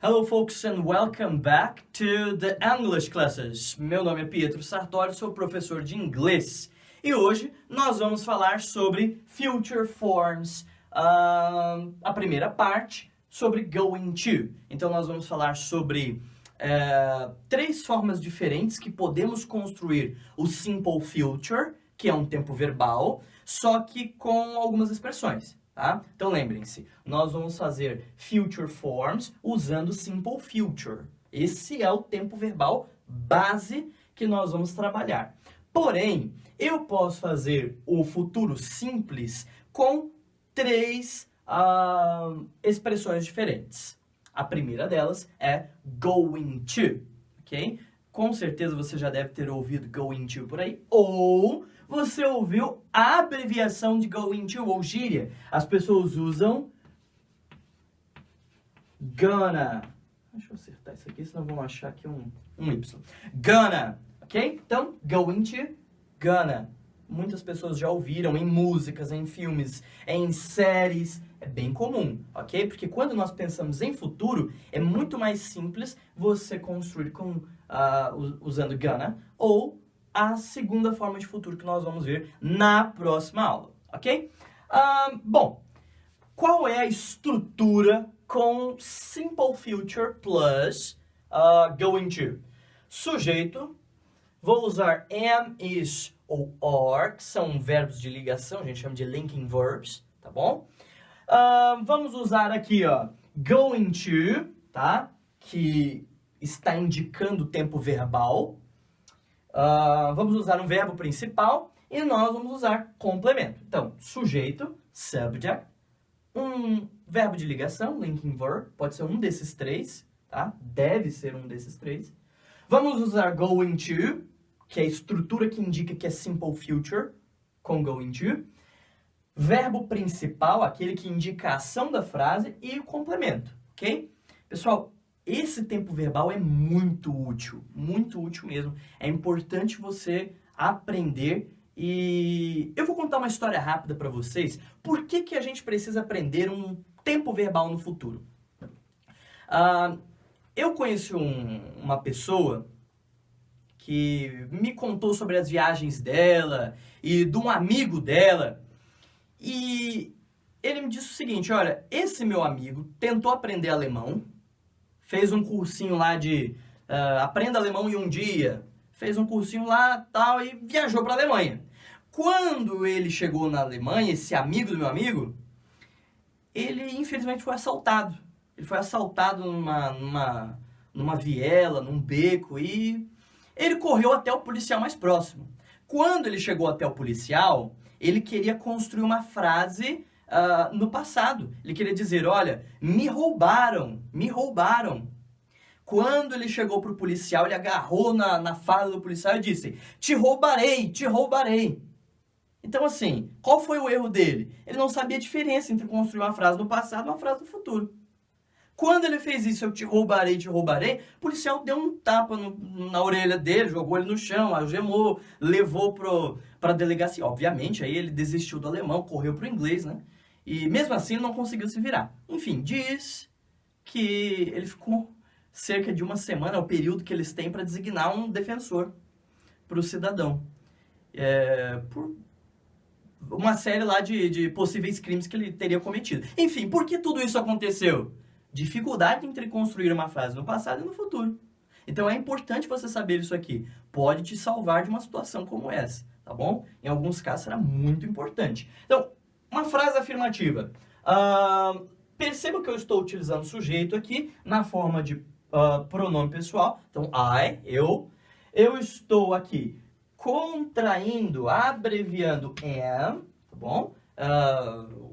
Hello folks and welcome back to the English classes. Meu nome é Pietro Sartori, sou professor de inglês. E hoje nós vamos falar sobre future forms, a primeira parte sobre going to. Então nós vamos falar sobre três formas diferentes que podemos construir o simple future, que é um tempo verbal, só que com algumas expressões. Tá? Então lembrem-se, nós vamos fazer future forms usando simple future. Esse é o tempo verbal base que nós vamos trabalhar. Porém, eu posso fazer o futuro simples com três expressões diferentes. A primeira delas é going to, ok? Com certeza você já deve ter ouvido going to por aí, ou você ouviu a abreviação de going to, ou gíria. As pessoas usam gonna. Deixa eu acertar isso aqui, senão vão achar que é um Y. Gonna, ok? Então, going to, gonna. Muitas pessoas já ouviram em músicas, em filmes, em séries. É bem comum, ok? Porque quando nós pensamos em futuro, é muito mais simples você construir usando gonna ou a segunda forma de futuro que nós vamos ver na próxima aula, ok? Bom, qual é a estrutura com simple future plus going to? Sujeito, vou usar am, is ou are, que são verbos de ligação, a gente chama de linking verbs, tá bom? Vamos usar aqui, ó, going to, tá? Que está indicando o tempo verbal. Vamos usar um verbo principal e nós vamos usar complemento. Então, sujeito, subject, um verbo de ligação, linking verb, pode ser um desses três, tá? Deve ser um desses três. Vamos usar going to, que é a estrutura que indica que é simple future, com going to. Verbo principal, aquele que indica a ação da frase, e o complemento, ok? Pessoal, esse tempo verbal é muito útil mesmo. É importante você aprender e eu vou contar uma história rápida para vocês. Por que a gente precisa aprender um tempo verbal no futuro? Eu conheci uma pessoa que me contou sobre as viagens dela e de um amigo dela. E ele me disse o seguinte, olha, esse meu amigo tentou aprender alemão, fez um cursinho lá de aprenda alemão em um dia, fez um cursinho lá tal e viajou para a Alemanha. Quando ele chegou na Alemanha, esse amigo do meu amigo, ele infelizmente foi assaltado. Ele foi assaltado numa viela, num beco e ele correu até o policial mais próximo. Quando ele chegou até o policial, ele queria construir uma frase no passado. Ele queria dizer, olha, me roubaram. Quando ele chegou para o policial, ele agarrou na fala do policial e disse, te roubarei. Então, assim, qual foi o erro dele? Ele não sabia a diferença entre construir uma frase no passado e uma frase no futuro. Quando ele fez isso, eu te roubarei, o policial deu um tapa na orelha dele, jogou ele no chão, algemou, levou para a delegacia. Obviamente, aí ele desistiu do alemão, correu para o inglês, né? E mesmo assim ele não conseguiu se virar. Enfim, diz que ele ficou cerca de uma semana, é o período que eles têm para designar um defensor para o cidadão. Por uma série lá de possíveis crimes que ele teria cometido. Enfim, por que tudo isso aconteceu? Dificuldade entre construir uma frase no passado e no futuro. Então é importante você saber isso aqui. Pode te salvar de uma situação como essa, tá bom? Em alguns casos será muito importante. Então, uma frase afirmativa. Perceba que eu estou utilizando sujeito aqui na forma de pronome pessoal. Então, I, eu. Eu estou aqui contraindo, abreviando am, tá bom?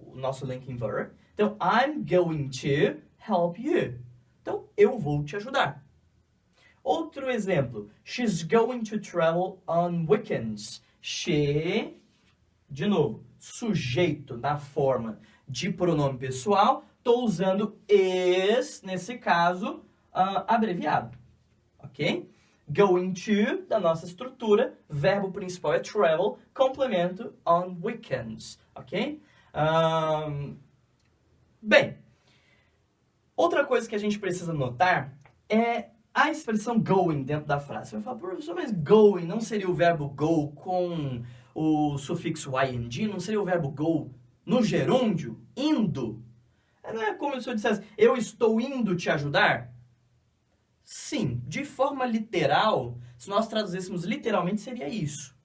O nosso linking verb. Então, I'm going to help you. Então, eu vou te ajudar. Outro exemplo. She's going to travel on weekends. She, de novo, sujeito na forma de pronome pessoal. Estou usando is, nesse caso, abreviado. Ok? Going to, da nossa estrutura, verbo principal é travel, complemento on weekends. Ok? Bem, Outra coisa que a gente precisa notar é a expressão going dentro da frase. Você vai falar, professor, mas going não seria o verbo go com o sufixo ing? Não seria o verbo go no gerúndio? Indo? Não é como se eu dissesse, eu estou indo te ajudar? Sim, de forma literal, se nós traduzíssemos literalmente, seria isso.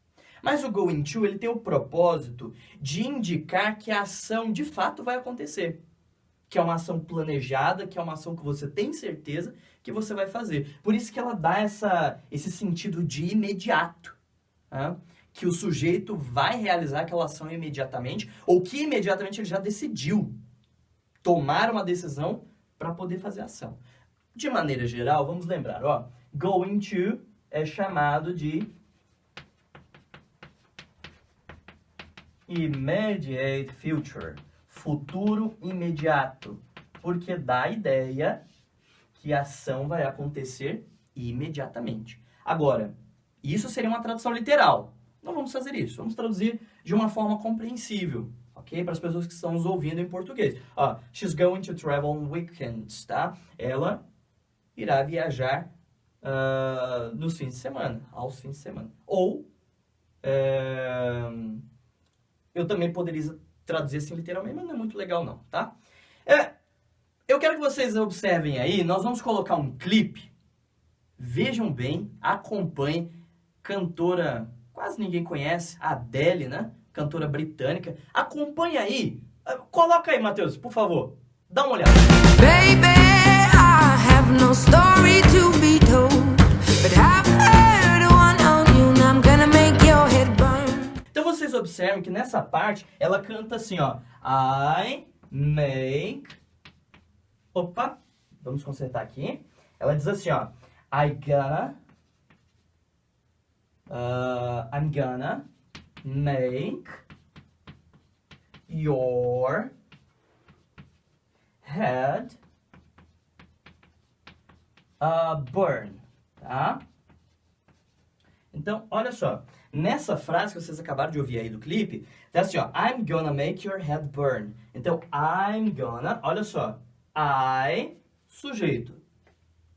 Mas o going to, ele tem o propósito de indicar que a ação de fato vai acontecer. Que é uma ação planejada, que é uma ação que você tem certeza que você vai fazer. Por isso que ela dá esse sentido de imediato. Tá? Que o sujeito vai realizar aquela ação imediatamente, ou que imediatamente ele já decidiu tomar uma decisão para poder fazer a ação. De maneira geral, vamos lembrar, ó, going to é chamado de immediate future, futuro imediato, porque dá a ideia que a ação vai acontecer imediatamente. Agora, isso seria uma tradução literal. Não vamos fazer isso, vamos traduzir de uma forma compreensível, ok? Para as pessoas que estão nos ouvindo em português. Ó, she's going to travel on weekends, tá? Ela irá viajar nos fins de semana, aos fins de semana. Ou, eu também poderia traduzir assim literalmente, mas não é muito legal não, tá? Eu quero que vocês observem aí, nós vamos colocar um clipe, vejam bem, acompanhem, cantora, quase ninguém conhece, Adele, né? Cantora britânica. Acompanhe aí, coloca aí, Matheus, por favor, dá uma olhada. Baby, I have no story to be told, but I've heard one on you, and I'm gonna make your head burn. Então vocês observam que nessa parte, ela canta assim, ó, I make... Opa, vamos consertar aqui. Ela diz assim, ó, I'm gonna make your head burn, tá? Então, olha só, nessa frase que vocês acabaram de ouvir aí do clipe, tá assim, ó, I'm gonna make your head burn. Então, I'm gonna, olha só, I, sujeito,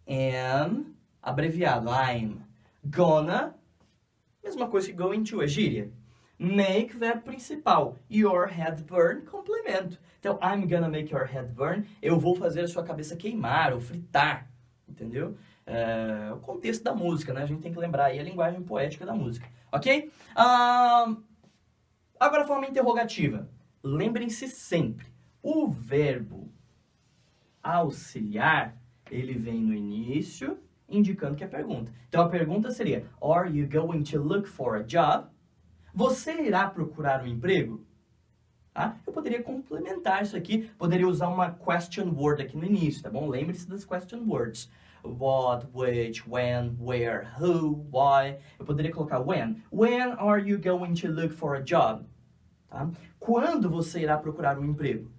am, abreviado, I'm, gonna, mesma coisa que going to, é gíria. Make, verbo principal, your head burn, complemento. Então, I'm gonna make your head burn, eu vou fazer a sua cabeça queimar ou fritar, entendeu? O contexto da música, né? A gente tem que lembrar aí a linguagem poética da música, ok? Agora a forma interrogativa. Lembrem-se sempre, o verbo auxiliar, ele vem no início, indicando que é pergunta. Então a pergunta seria, are you going to look for a job? Você irá procurar um emprego? Tá? Eu poderia complementar isso aqui, poderia usar uma question word aqui no início, tá bom? Lembre-se das question words. What, which, when, where, who, why. Eu poderia colocar when. When are you going to look for a job? Tá? Quando você irá procurar um emprego?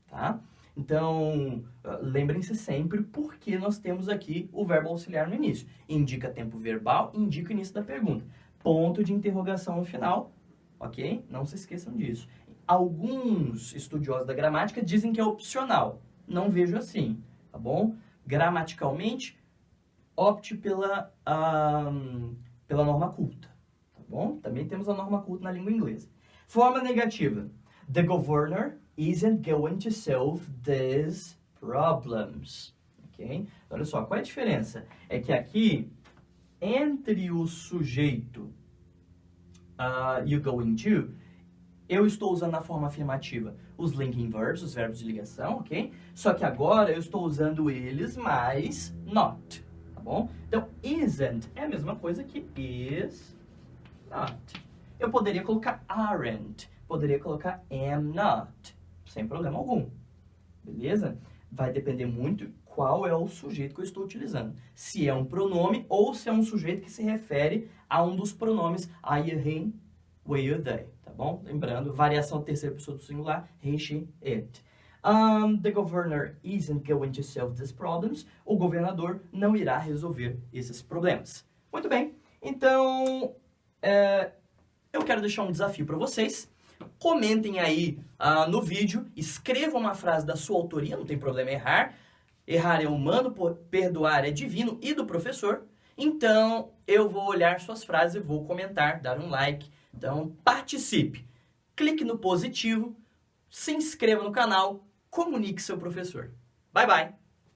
Tá? Então, lembrem-se sempre porque nós temos aqui o verbo auxiliar no início. Indica tempo verbal, indica o início da pergunta. Ponto de interrogação no final, ok? Não se esqueçam disso. Alguns estudiosos da gramática dizem que é opcional. Não vejo assim, tá bom? Gramaticalmente, opte pela norma culta, tá bom? Também temos a norma culta na língua inglesa. Forma negativa. The governor isn't going to solve these problems. Ok? Olha só, qual é a diferença? É que aqui, entre o sujeito you going to, eu estou usando a forma afirmativa os linking verbs, os verbos de ligação, ok? Só que agora eu estou usando eles mais not, tá bom? Então, isn't é a mesma coisa que is not. Eu poderia colocar aren't, poderia colocar am not, sem problema algum, beleza? Vai depender muito qual é o sujeito que eu estou utilizando. Se é um pronome ou se é um sujeito que se refere a um dos pronomes I, you, him, we, you, they, tá bom? Lembrando, variação terceira pessoa do singular, he, she, it. The governor isn't going to solve these problems. O governador não irá resolver esses problemas. Muito bem, então eu quero deixar um desafio para vocês. comentem aí no vídeo, escrevam uma frase da sua autoria, não tem problema errar. Errar é humano, perdoar é divino e do professor. Então, eu vou olhar suas frases e vou comentar, dar um like. Então, participe. Clique no positivo, se inscreva no canal, comunique seu professor. Bye, bye!